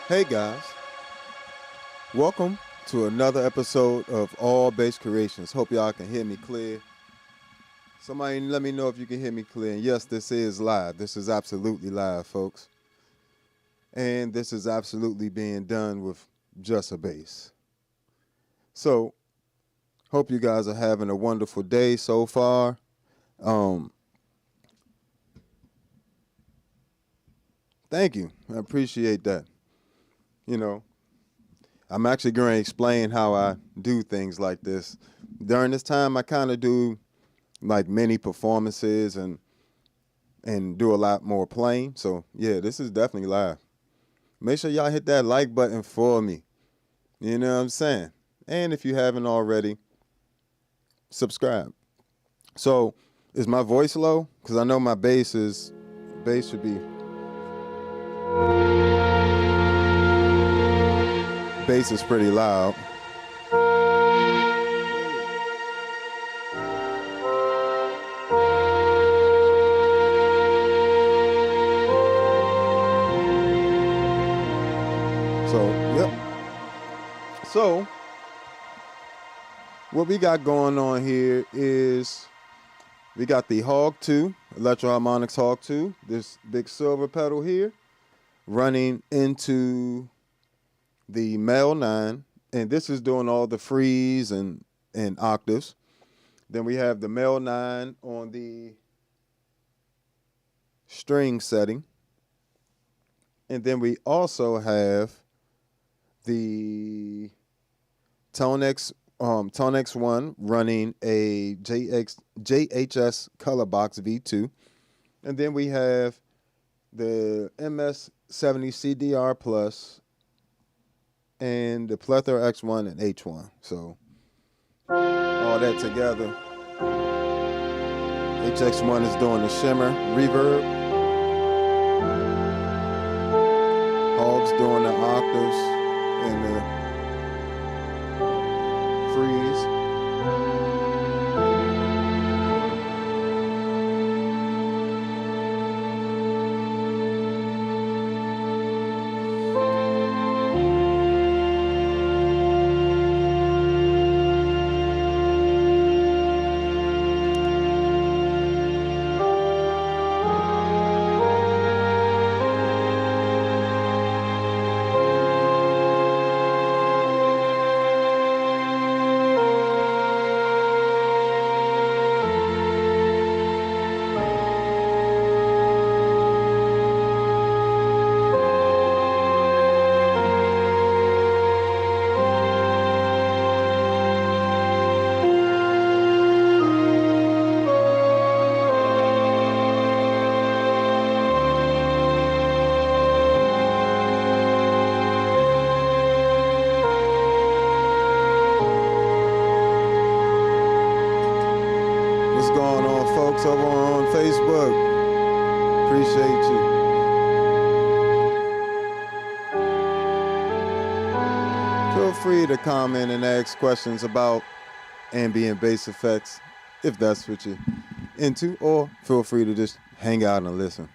Hey guys, welcome to another episode of All Bass Creations. Hope y'all can hear me clear. Somebody let me know if you can hear me clear. And yes, this is live. This is absolutely live, folks. And this is absolutely being done with just a bass. So, hope you guys are having a wonderful day so far. Thank you. I appreciate that. You know, I'm actually going to explain how I do things like this. During this time, I kind of do like mini performances and do a lot more playing. So yeah, this is definitely live. Make sure y'all hit that like button for me. You know what I'm saying? And if you haven't already, subscribe. So is my voice low? Because I know my bass should be. Bass is pretty loud. So, yep. So, what we got going on here is we got the Hog 2, Electro Harmonics Hog 2, this big silver pedal here, running into the Mel 9, and this is doing all the freeze and octaves. Then we have the Mel 9 on the string setting. And then we also have the ToneX 1 running a JHS Color Box V2. And then we have the MS-70 Plus and the Plethora X1 and H1. So all that together. HX1 is doing the shimmer, reverb. Hog's doing the octaves and the freeze. Over on Facebook. Appreciate you. Feel free to comment and ask questions about ambient bass effects if that's what you're into, or feel free to just hang out and listen.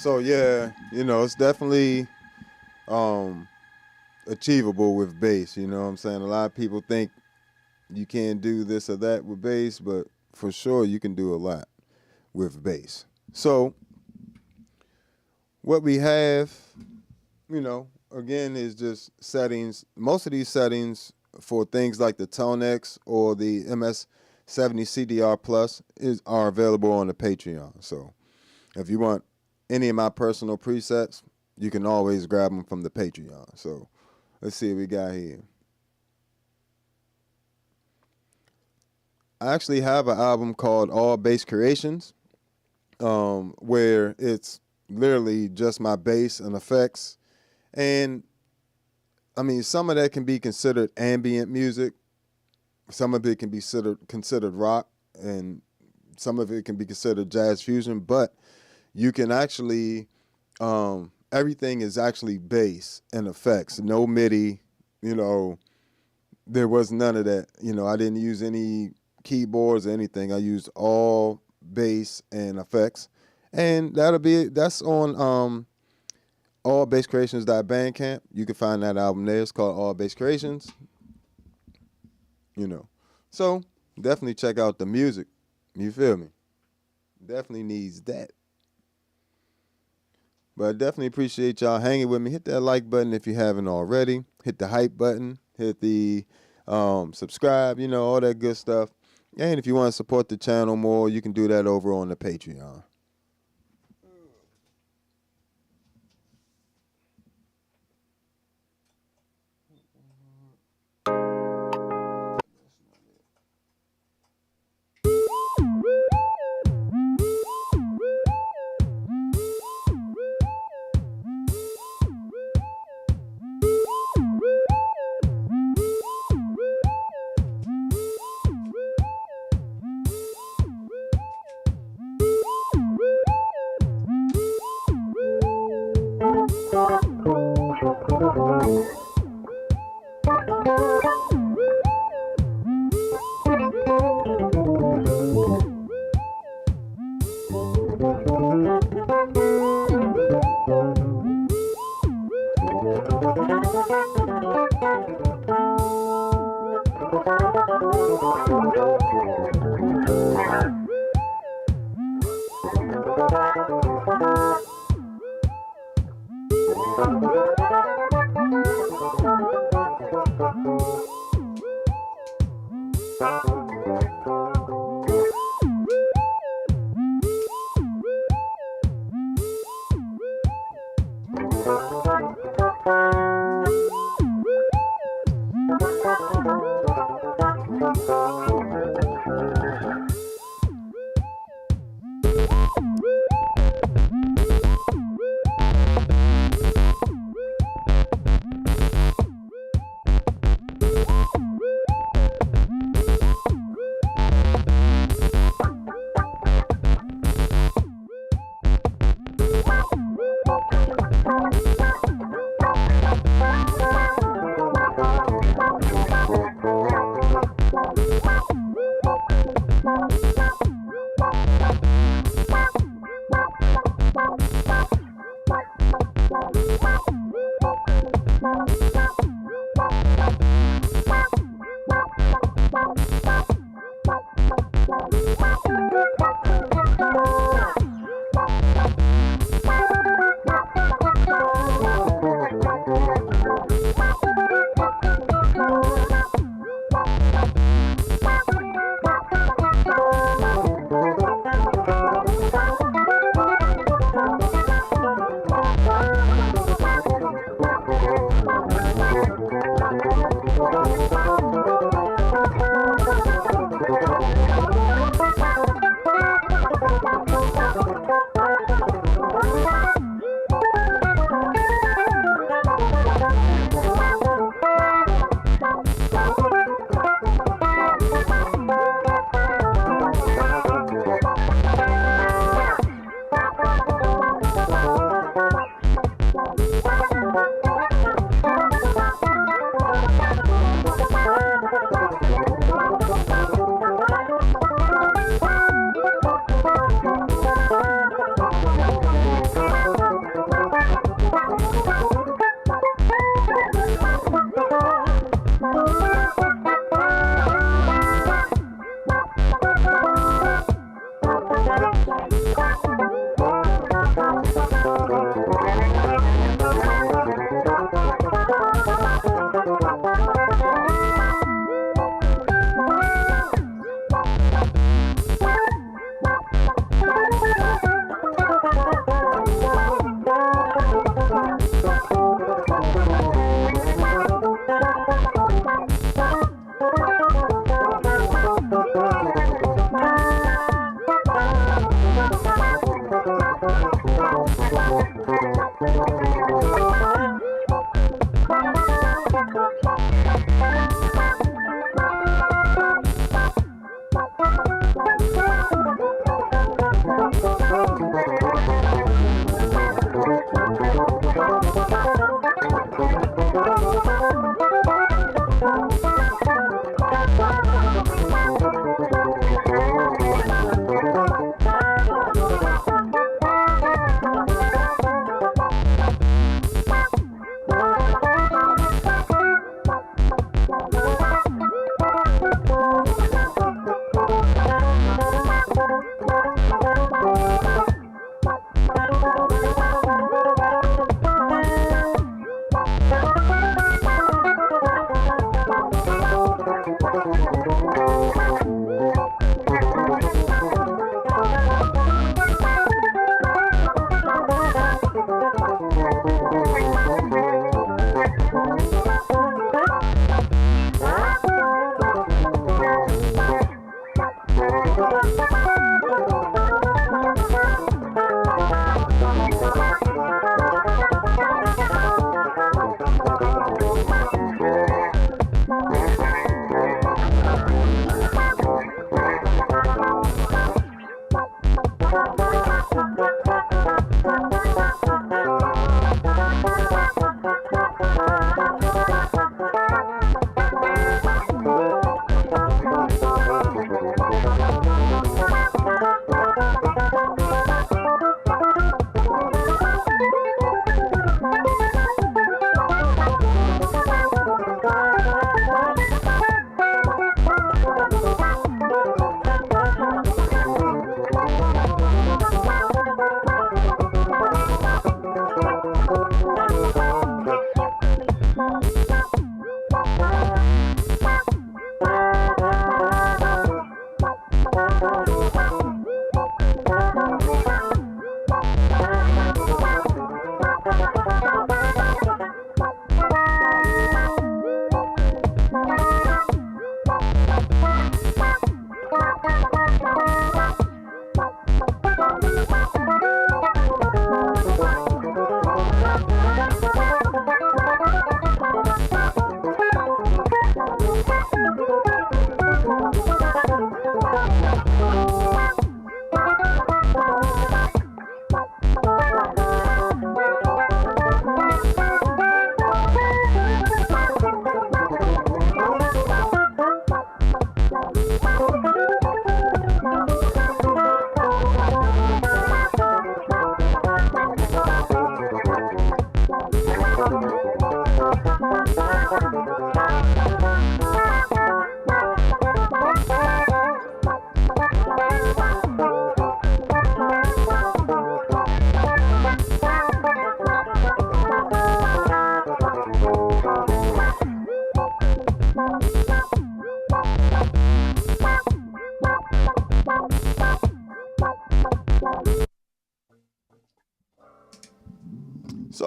So yeah, it's definitely achievable with bass. You know what I'm saying? A lot of people think you can't do this or that with bass, but for sure you can do a lot with bass. So what we have, again, is just settings. Most of these settings for things like the ToneX or the MS-70 CDR Plus are available on the Patreon. So if you want any of my personal presets, you can always grab them from the Patreon. So let's see what we got here. I actually have an album called All Bass Creations, where it's literally just my bass and effects. And I mean, some of that can be considered ambient music. Some of it can be considered rock, and some of it can be considered jazz fusion. But you can actually, everything is actually bass and effects. No MIDI, there was none of that. I didn't use any keyboards or anything. I used all bass and effects. And that's on allbasscreations.bandcamp. You can find that album there. It's called All Bass Creations. So definitely check out the music. You feel me? Definitely needs that. But I definitely appreciate y'all hanging with me. Hit that like button if you haven't already. Hit the hype button. Hit the subscribe, all that good stuff. And if you want to support the channel more, you can do that over on the Patreon.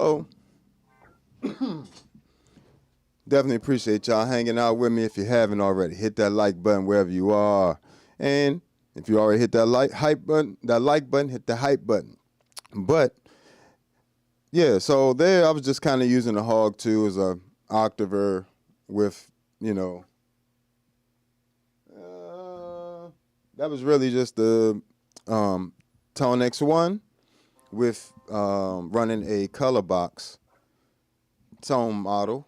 So definitely appreciate y'all hanging out with me. If you haven't already, hit that like button wherever you are. And if you already hit that like button, hit the hype button. But yeah, so there I was just kind of using the Hog 2 as a octaver with, that was really just the ToneX 1 with running a color box tone model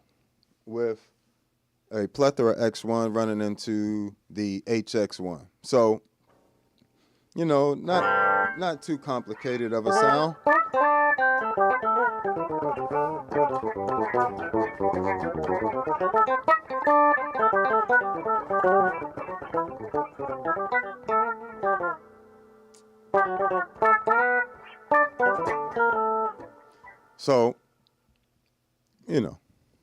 with a plethora X1 running into the HX1. So, not too complicated of a sound. So,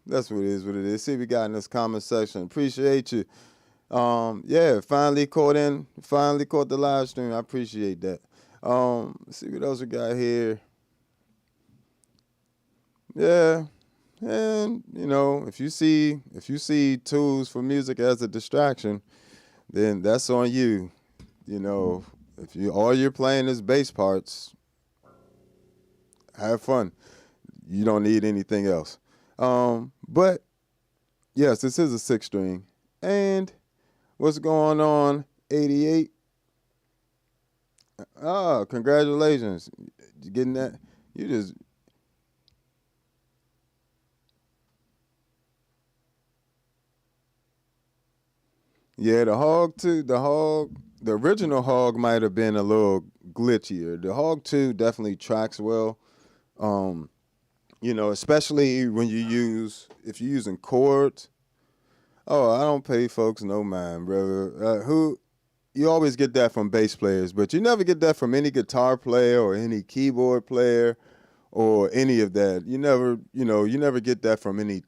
that's what it is. See, we got in this comment section. Appreciate you. Finally caught the live stream. I appreciate that. Let's see what else we got here. Yeah. And, if you see tools for music as a distraction, then that's on you. If all you're playing is bass parts, have fun. You don't need anything else. But yes, this is a 6-string. And what's going on, 88? Congratulations. You getting that? You just... Yeah, the Hog 2, the original Hog might have been a little glitchier. The Hog 2 definitely tracks well. Especially when if you're using chords. Oh, I don't pay folks no mind, brother. You always get that from bass players, but you never get that from any guitar player or any keyboard player or any of that. You never get that from any.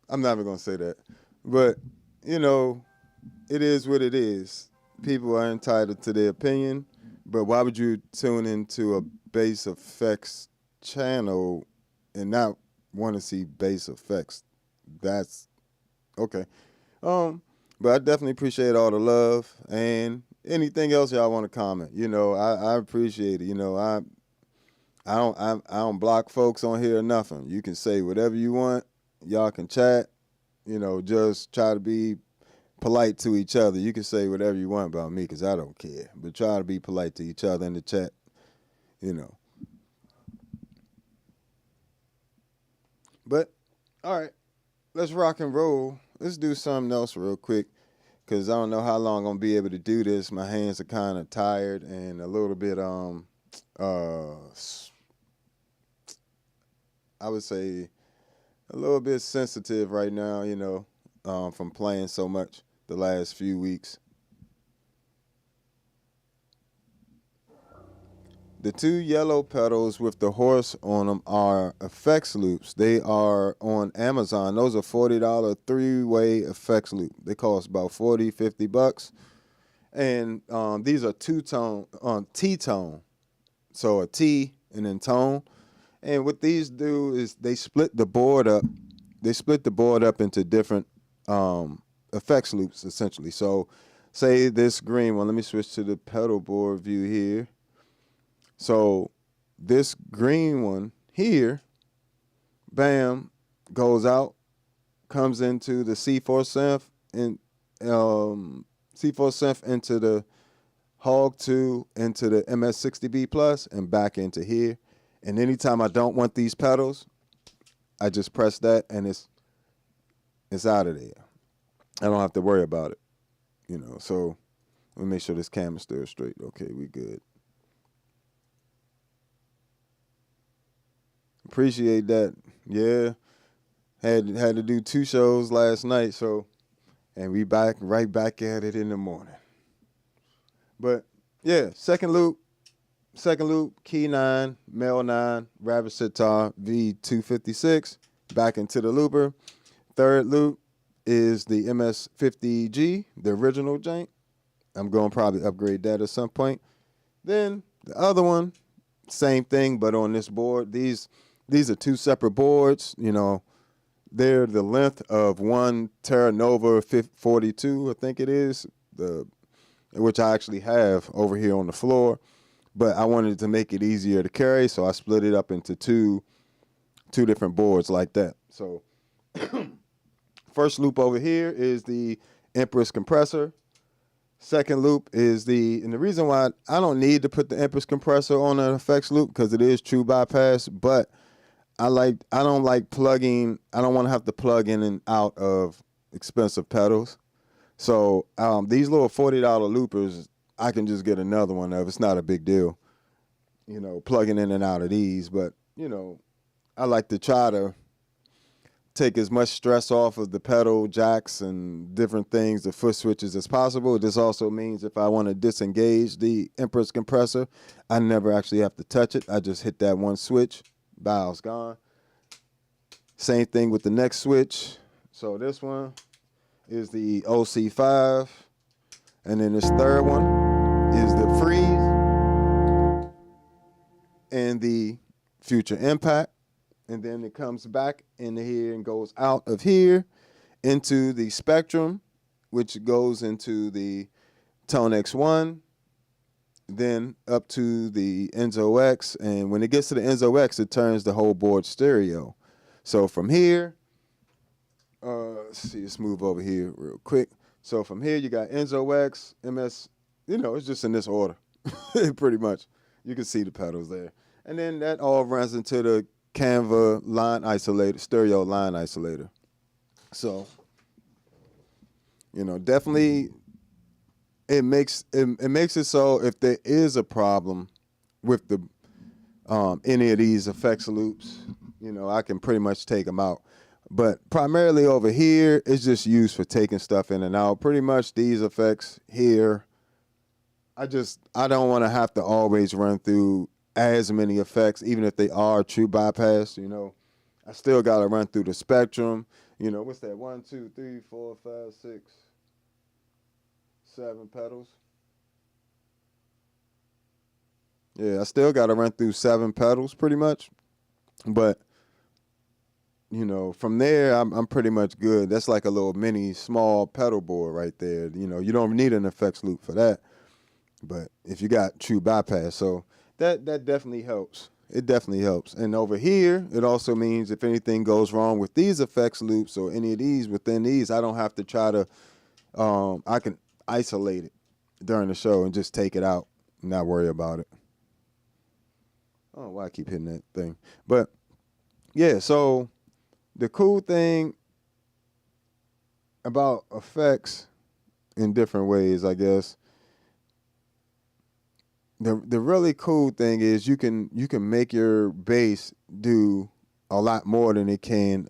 I'm not even gonna say that, but it is what it is. People are entitled to their opinion, but why would you tune into a bass effects channel and not want to see bass effects? That's okay. But I definitely appreciate all the love and anything else y'all want to comment. I appreciate it. I don't block folks on here or nothing. You can say whatever you want. Y'all can chat. Just try to be polite to each other. You can say whatever you want about me because I don't care. But try to be polite to each other in the chat. But, all right, let's rock and roll. Let's do something else real quick because I don't know how long I'm going to be able to do this. My hands are kind of tired and a little bit, I would say a little bit sensitive right now, from playing so much the last few weeks. The 2 yellow pedals with the horse on them are effects loops. They are on Amazon. Those are $40 3-way effects loop. They cost about $40-$50. And these are 2-tone, T-tone. So a T and then tone. And what these do is they split the board up. They split the board up into different effects loops, essentially. So say this green one. Let me switch to the pedal board view here. So this green one here, bam, goes out, comes into the C4 synth, and C4 synth into the Hog 2, into the MS-60B Plus, and back into here. And anytime I don't want these pedals, I just press that, and it's out of there. I don't have to worry about it, So let me make sure this camera's still straight. Okay, we good. Appreciate that. Yeah. Had to do 2 shows last night, and we right back at it in the morning. But yeah, second loop, key 9, male 9, rabbit sitar, V256, back into the looper. Third loop is the MS-50G, the original jank. I'm going to probably upgrade that at some point. Then the other one, same thing, but on this board. These are two separate boards. You know, they're the length of one Terra Nova 42, I think it is, which I actually have over here on the floor. But I wanted to make it easier to carry, so I split it up into two different boards like that. So first loop over here is the Empress compressor. Second loop is and the reason why I don't need to put the Empress compressor on an effects loop because it is true bypass, but I don't like plugging. I don't want to have to plug in and out of expensive pedals. So these little $40 loopers, I can just get another one of. It's not a big deal, you know, plugging in and out of these. But you know, I like to try to take as much stress off of the pedal jacks and different things, the foot switches, as possible. This also means if I want to disengage the Empress compressor, I never actually have to touch it. I just hit that one switch, valve's gone. Same thing with the next switch. So this one is the OC5, and then this third one is the freeze and the future impact. And then it comes back into here and goes out of here into the Spectrum, which goes into the ToneX 1, then up to the Enzo X. And when it gets to the Enzo X, it turns the whole board stereo. So from here, let's see, let's move over here real quick. So from here, you got Enzo X, MS, you know, it's just in this order, pretty much. You can see the pedals there. And then that all runs into the Canva line isolator, stereo line isolator. So, you know, definitely it makes it so if there is a problem with the any of these effects loops, you know, I can pretty much take them out. But primarily over here, it's just used for taking stuff in and out. Pretty much these effects here, I don't want to have to always run through as many effects, even if they are true bypass. You know, I still got to run through the Spectrum. You know, what's that? 1, 2, 3, 4, 5, 6, 7 pedals. Yeah, I still got to run through 7 pedals pretty much. But, you know, from there, I'm pretty much good. That's like a little mini small pedal board right there. You know, you don't need an effects loop for that. But if you got true bypass, so that definitely helps. It definitely helps. And over here, it also means if anything goes wrong with these effects loops or any of these within these, I don't have to try to, I can isolate it during the show and just take it out and not worry about it. Oh, why I keep hitting that thing. But, yeah, so the cool thing about effects in different ways, I guess, the really cool thing is you can make your bass do a lot more than it can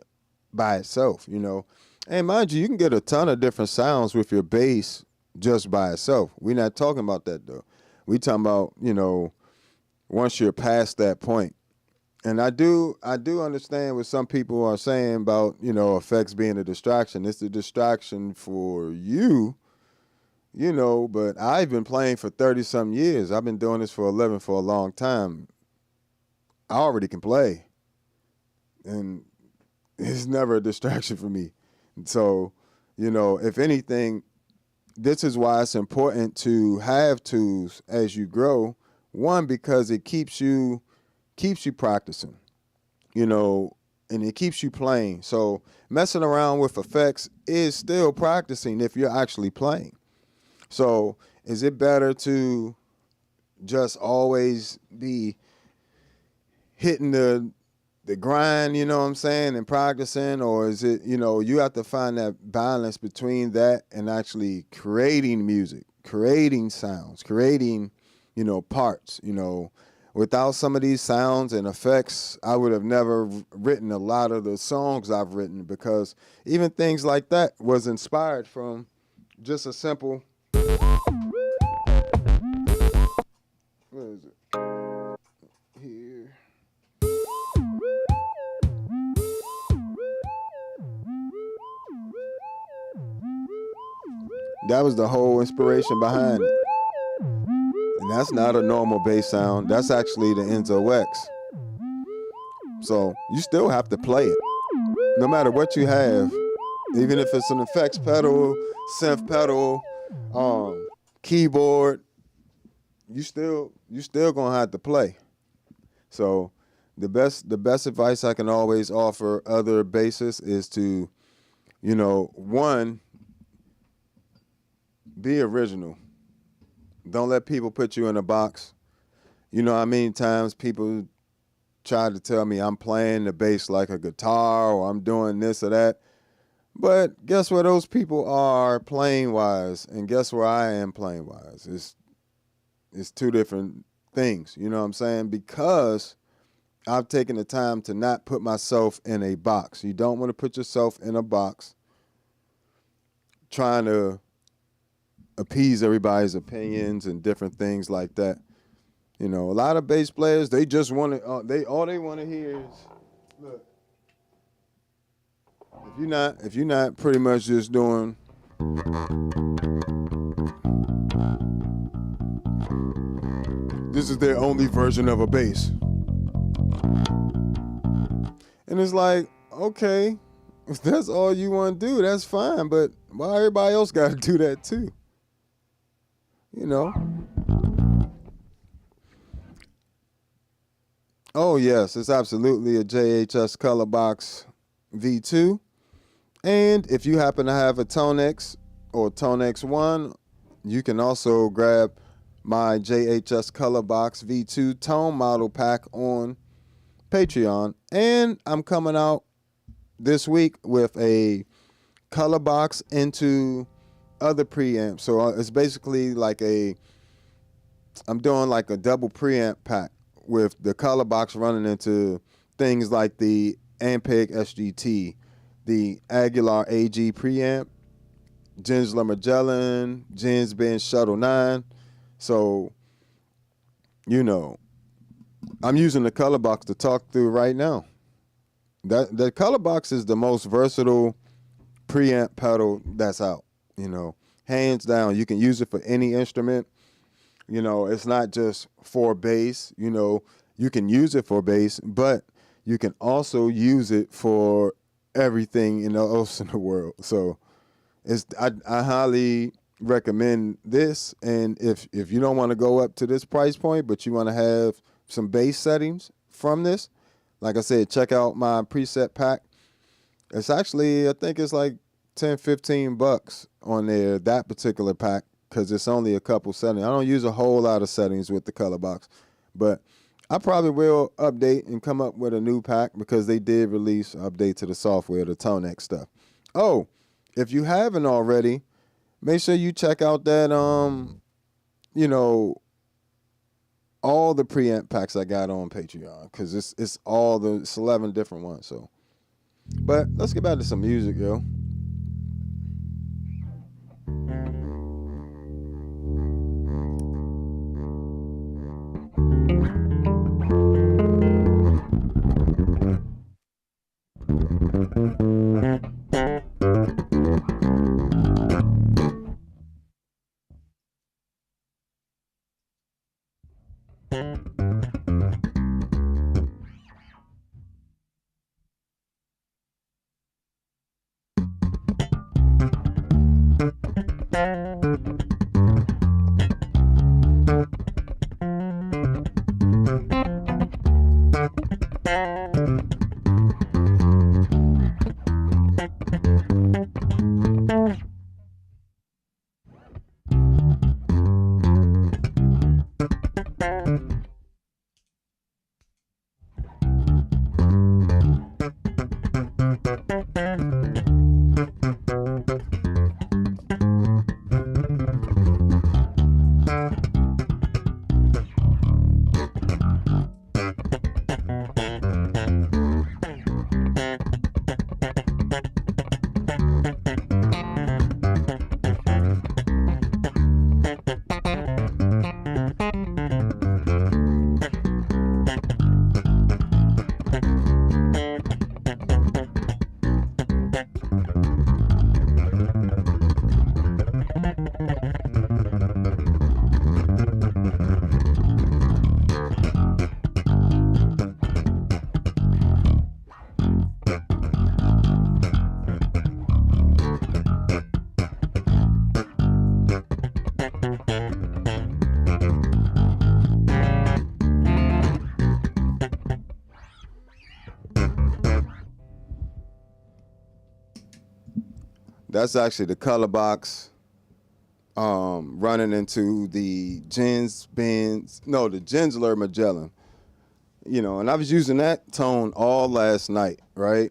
by itself, you know. And mind you, you can get a ton of different sounds with your bass just by itself. We're not talking about that though. We talking about, you know, once you're past that point. And I do understand what some people are saying about, you know, effects being a distraction. It's a distraction for you. You know, but I've been playing for 30-some years. I've been doing this for 11 for a long time. I already can play. And it's never a distraction for me. So, you know, if anything, this is why it's important to have tools as you grow. One, because it keeps you practicing, you know, and it keeps you playing. So messing around with effects is still practicing if you're actually playing. So is it better to just always be hitting the grind, you know what I'm saying, and practicing? Or is it, you know, you have to find that balance between that and actually creating music, creating sounds, creating, you know, parts, you know. Without some of these sounds and effects, I would have never written a lot of the songs I've written, because even things like that was inspired from just a simple... Where is it? Here. That was the whole inspiration behind it. And And that's not a normal bass sound. That's actually the Enzo X. So you still have to play it. No matter what you have, even if it's an effects pedal, synth pedal, keyboard, you still gonna have to play. So the best advice I can always offer other bassists is to, one, be original. Don't let people put you in a box. You know how many times people try to tell me I'm playing the bass like a guitar or I'm doing this or that. But guess where those people are playing wise, and guess where I am playing wise? It's two different things, you know what I'm saying? Because I've taken the time to not put myself in a box. You don't want to put yourself in a box trying to appease everybody's opinions and different things like that. A lot of bass players, they just want to, all they want to hear is, look, if you're not pretty much just doing, this is their only version of a bass. And it's like, okay, if that's all you want to do, that's fine, but why everybody else got to do that too? Oh, yes, it's absolutely a JHS Color Box V2. And if you happen to have a ToneX or ToneX 1, you can also grab my JHS Color Box V2 tone model pack on Patreon. And I'm coming out this week with a Color Box into other preamps. So it's basically like I'm doing like a double preamp pack with the Color Box running into things like the Ampeg SGT, the Aguilar AG preamp, Gensler Magellan, Gens Benz Shuttle 9. So, I'm using the Color Box to talk through right now. The Color Box is the most versatile preamp pedal that's out, hands down. You can use it for any instrument. It's not just for bass. You can use it for bass, but you can also use it for everything else in the world. So I highly recommend this. And if you don't want to go up to this price point, but you want to have some bass settings from this, like I said, check out my preset pack. It's actually, I think it's like $10-15 on there, that particular pack, because it's only a couple settings. I don't use a whole lot of settings with the Color Box, but I probably will update and come up with a new pack because they did release an update to the software, the ToneX stuff. Oh, if you haven't already, make sure you check out that, all the preamp packs I got on Patreon, because it's 11 different ones. So, but let's get back to some music, yo. That's actually the color box running into the the Gensler Magellan. You know, and I was using that tone all last night, right?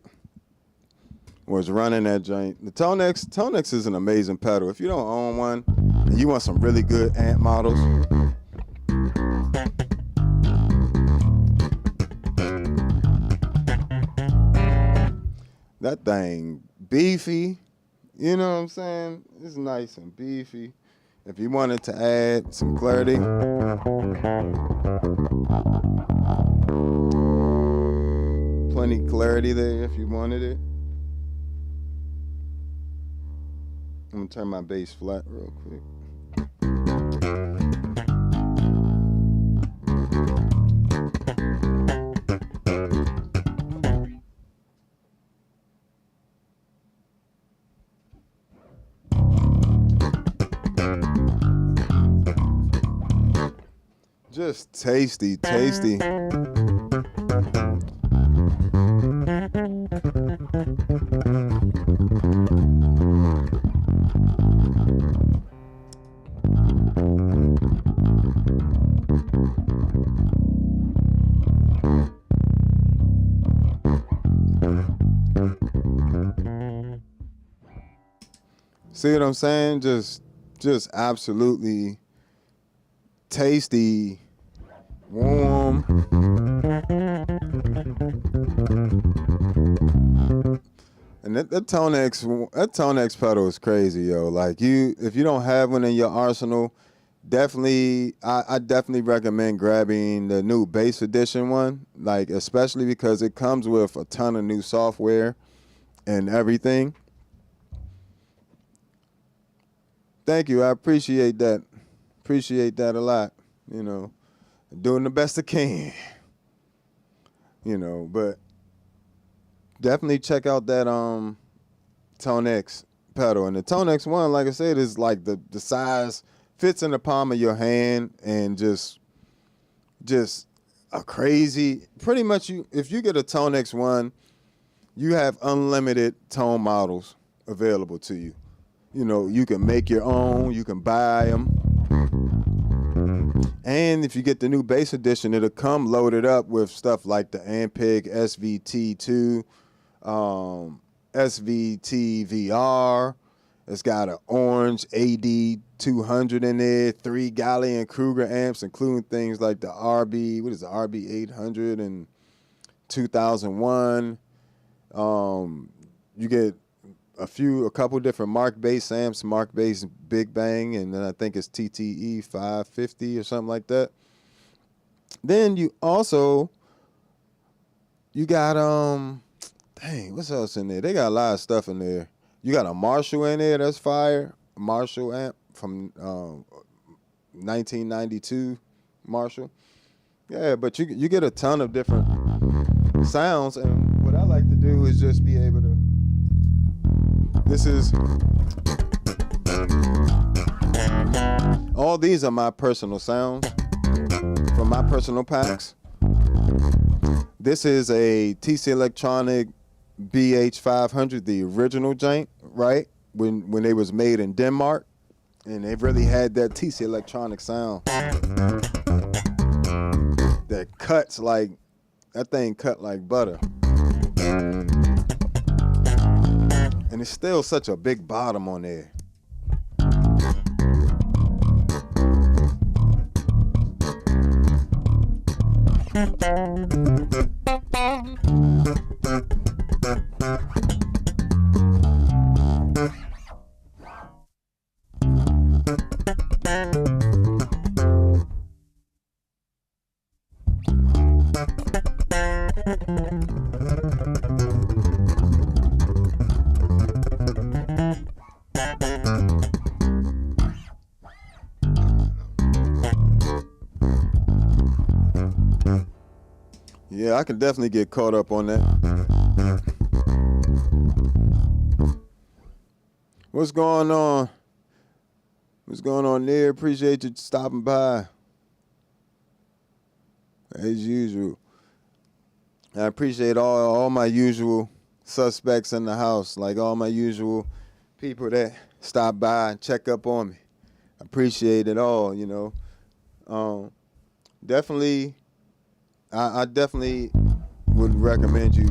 Was running that joint. The ToneX is an amazing pedal. If you don't own one and you want some really good amp models, that thing beefy, you know what I'm saying? It's nice and beefy. If you wanted to add some clarity, plenty clarity there if you wanted it. I'm gonna turn my bass flat real quick. Just tasty. See what I'm saying? Just absolutely tasty, warm. And that ToneX pedal is crazy, yo. Like if you don't have one in your arsenal, I definitely recommend grabbing the new Bass Edition one. Like especially because it comes with a ton of new software and everything. Thank you. I appreciate that. Appreciate that a lot. You know, doing the best I can. You know, but definitely check out that ToneX pedal. And the ToneX one, like I said, is like the size fits in the palm of your hand and just a crazy. Pretty much, if you get a ToneX one, you have unlimited tone models available to you. You know, you can make your own, you can buy them. And if you get the new Bass Edition, it'll come loaded up with stuff like the Ampeg SVT2, SVT VR. It's got an orange AD200 in there, 3 Gallion Kruger amps, including things like the RB 800 and 2001. You get a couple different Mark Bass amps, Mark Bass Big Bang, and then I think it's TTE 550 or something like that. Then you got what's else in there? They got a lot of stuff in there. You got a Marshall in there that's fire, a Marshall amp from 1992 Marshall. Yeah, but you get a ton of different sounds, and what I like to do is just be able to. All these are my personal sounds from my personal packs. This is a TC Electronic BH500, the original joint, right? When they was made in Denmark, and they really had that TC Electronic sound. That thing cut like butter. And it's still such a big bottom on there. Yeah, I can definitely get caught up on that. What's going on? What's going on there? Appreciate you stopping by. As usual. I appreciate all my usual suspects in the house, like all my usual people that stop by and check up on me. I appreciate it all, you know. Definitely, I definitely would recommend you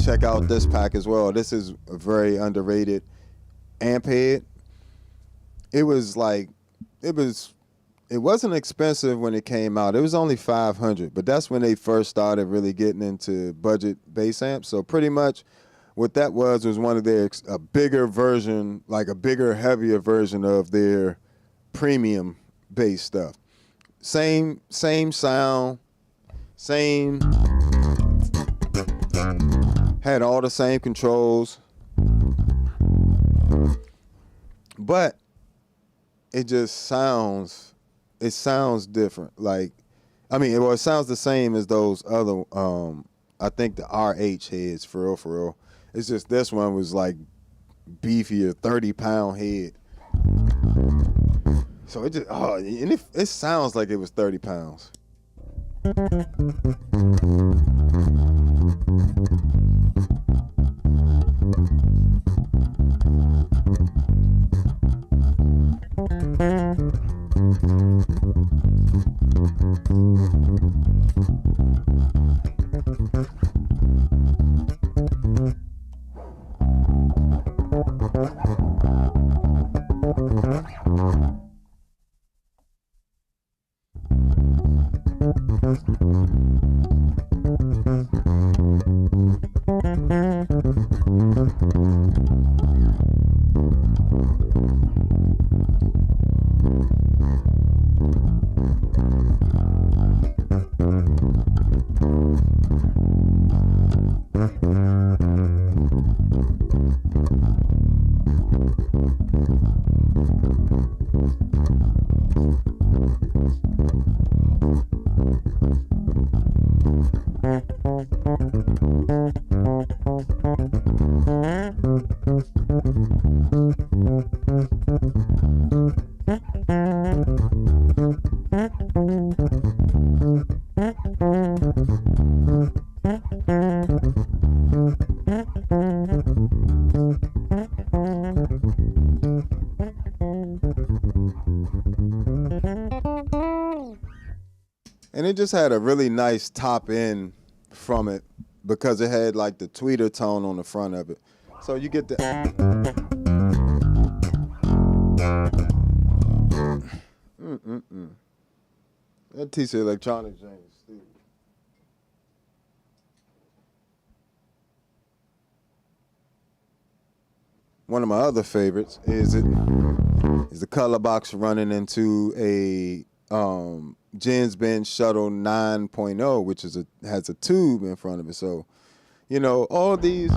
check out this pack as well. This is a very underrated amp head. It wasn't expensive when it came out. It was only $500, but that's when they first started really getting into budget bass amps. So pretty much what that was one of a bigger version, like a bigger, heavier version of their premium bass stuff. Same sound, had all the same controls, but it just sounds different. Like, I mean, it sounds the same as those other, I think the RH heads, for real. It's just this one was like beefier, 30-pound head. So it just, and it sounds like it was 30 pounds. And it just had a really nice top end from it because it had like the tweeter tone on the front of it. So you get the that TC Electronics James. One of my other favorites is the color box running into a Jens Bench Shuttle 9.0, which has a tube in front of it. So, you know, all these.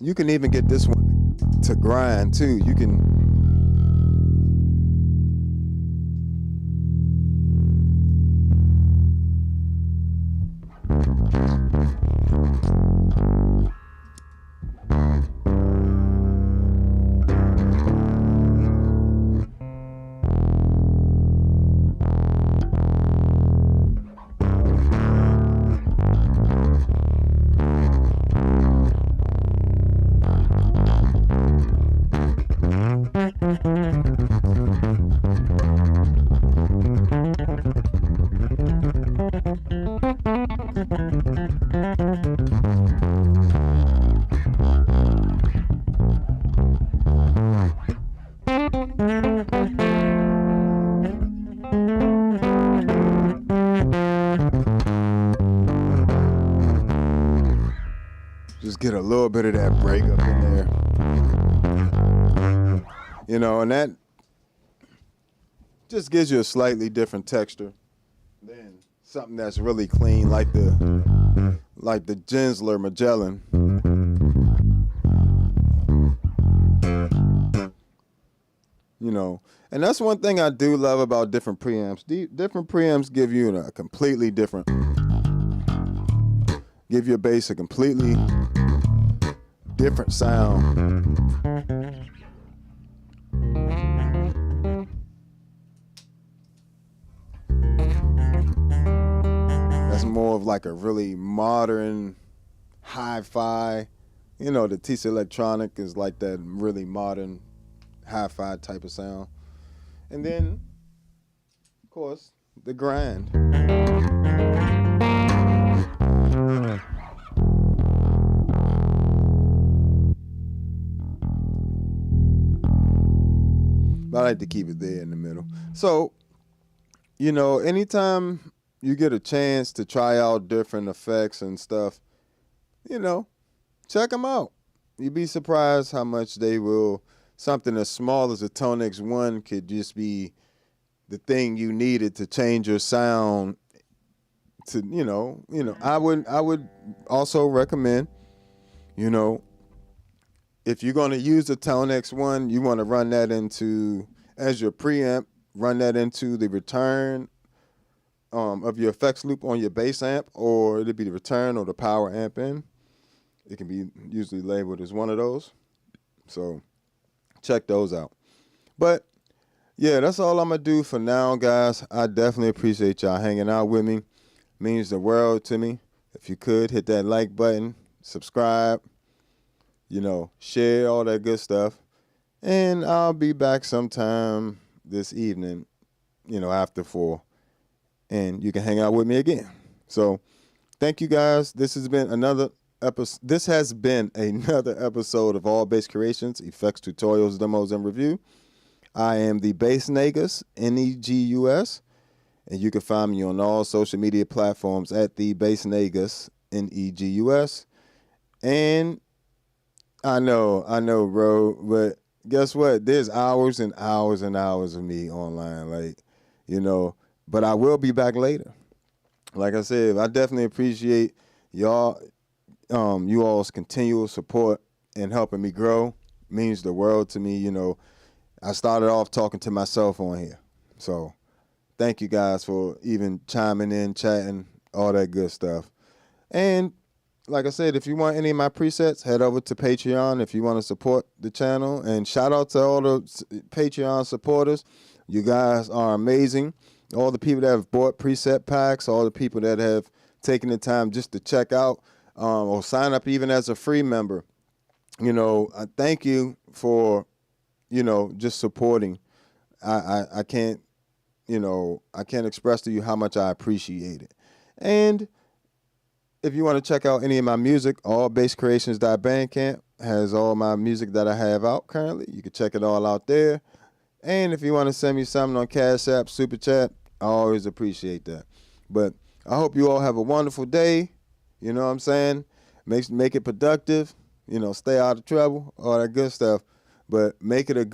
You can even get this one to grind too. You can. Just get a little bit of that break up in there. You know, and that just gives you a slightly different texture than something that's really clean like the Gensler Magellan. And that's one thing I do love about different preamps. Different preamps give you a completely different, give your bass a completely different sound. That's more of like a really modern hi-fi. The TC Electronic is like that really modern hi-fi type of sound. And then, of course, the grind. But I like to keep it there in the middle. So, anytime you get a chance to try out different effects and stuff, check them out. You'd be surprised how much they will. Something as small as a ToneX 1 could just be the thing you needed to change your sound. I would also recommend, if you're going to use the ToneX 1, you want to run that into, as your preamp, run that into the return of your effects loop on your bass amp, or it'll be the return or the power amp in. It can be usually labeled as one of those. So check those out. But yeah, that's all I'm going to do for now, guys. I definitely appreciate y'all hanging out with me. It means the world to me. If you could, hit that like button, subscribe, share, all that good stuff. And I'll be back sometime this evening, after 4. And you can hang out with me again. So thank you, guys. This has been another episode of All Bass Creations, Effects, Tutorials, Demos, and Review. I am the Bass Negus, Negus, and you can find me on all social media platforms at the Bass Negus, Negus. And I know, bro, but guess what? There's hours and hours and hours of me online, but I will be back later. Like I said, I definitely appreciate y'all. You all's continual support and helping me grow means the world to me. I started off talking to myself on here. So thank you guys for even chiming in, chatting, all that good stuff. And like I said, if you want any of my presets, head over to Patreon if you want to support the channel. And shout out to all the Patreon supporters. You guys are amazing. All the people that have bought preset packs, all the people that have taken the time just to check out or sign up even as a free member. I thank you for, just supporting. I can't express to you how much I appreciate it. And if you want to check out any of my music, allbasscreations.bandcamp has all my music that I have out currently. You can check it all out there. And if you want to send me something on Cash App, Super Chat, I always appreciate that. But I hope you all have a wonderful day. You know what I'm saying? Make it productive. Stay out of trouble, all that good stuff. But make it a good